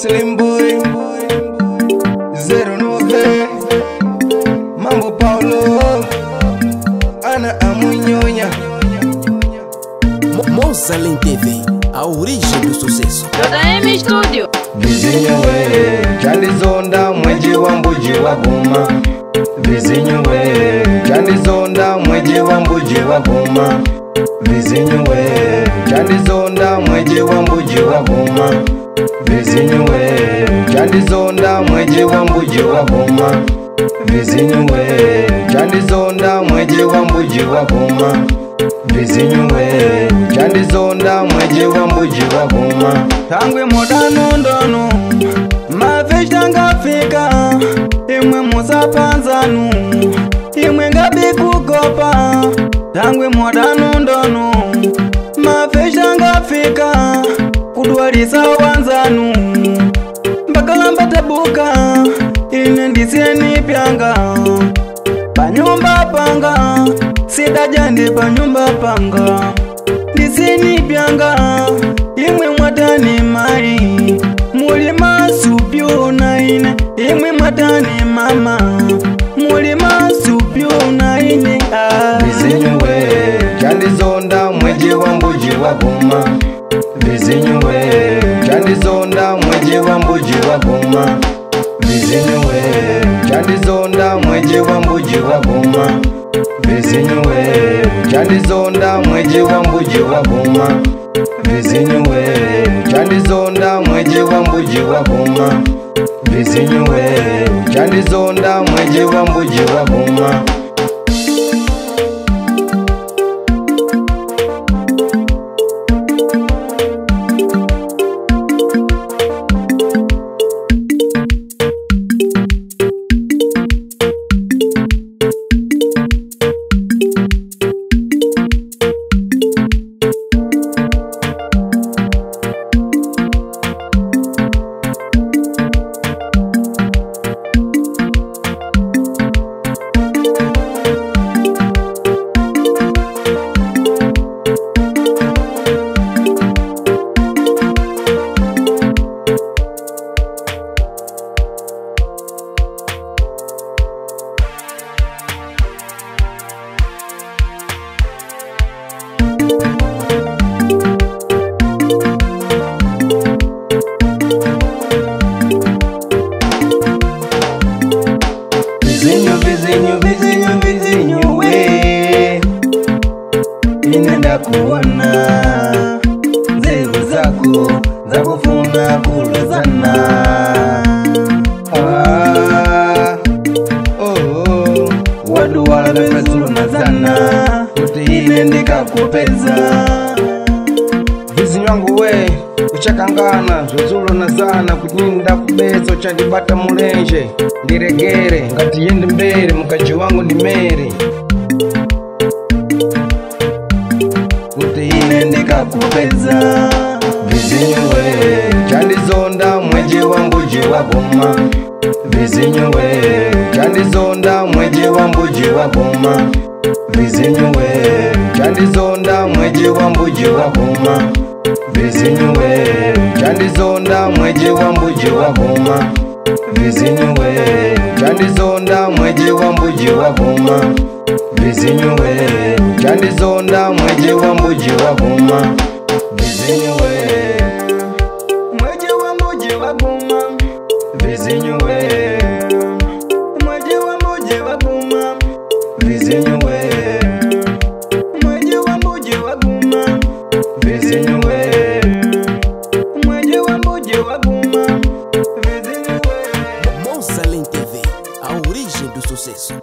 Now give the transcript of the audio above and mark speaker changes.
Speaker 1: Slim Boy 09 Mambo Paulo Ana Amunyonya
Speaker 2: Mozalem TV, a origem do sucesso.
Speaker 3: JM Studio.
Speaker 1: Vizinho we, Chandizonda mweji wa mbuji wa Goma. Vizinho we, Chandizonda mweji wa mbuji wa Goma. Vizinho we, Chandizonda mweji wa mbuji wa Goma. Vizinho we, Chandizonda mweji wa mbuji wa Goma. Vizinho we, Chandizonda mweji wa mbuji wa Goma. Vizinho we, Chandizonda mweji wa mbuji wa Goma.
Speaker 4: Tangwe modano ndono mafeshta ngafika imwe musapanzanu imwe ngabi kugopa. Tangwe modano ndono mafeshta ngafika kudwalisa wanzanu mbakalamba tabuka ine ndisieni pyanga panyumba panga sidajandi panyumba panga ndisieni pyanga imwe mwatani mai mulima supyo naine imwe mwatani mama mulima supyo naine.
Speaker 1: Vizinho we, Chandizonda mweji wa mbuji wa Goma. Vizinho we, Chandizonda mweji wa mbuji wa Goma. Vizinho we, Chandizonda mweji wa mbuji wa Goma. Vizinho we, Chandizonda mweji wa mbuji wa Goma. Vizinho we, Chandizonda mweji wa mbuji wa Goma. Vizinho we, Chandizonda mweji wa mbuji wa Goma. Vizinho we, inenda kuona zeru zako za kufuna kulozana. Wadu wala kazuna zana kuti inendika kupeza. Vizinho wangu we, uchakangana zozulo na zana kunyinda kubezo chandibata mulenje ndiregere ngati yende mbere mukaji wangu ni Mary kuti inendika kupeza. Vizinho we, Chandizonda mweji wa mbuji wa Goma. Vizinho we, Chandizonda mweji wa mbuji wa Goma. Vizinho we, Chandizonda mweji wa mbuji wa Goma. Vizinho we, Chandizonda mweji wa mbuji wa Goma. Vizinho we, Chandizonda mweji wa mbuji wa Goma. Vizinho we, Chandizonda mweji wa mbuji wa Goma. Vizinho we, mweji wa mbuji wa Goma. Vizinho we, mweji wa mbuji wa Goma. Vizinho we, mweji wa mbuji wa Goma. Vizinho we, mweji wa mbuji wa Goma.
Speaker 2: Mozalem TV, a origem do sucesso.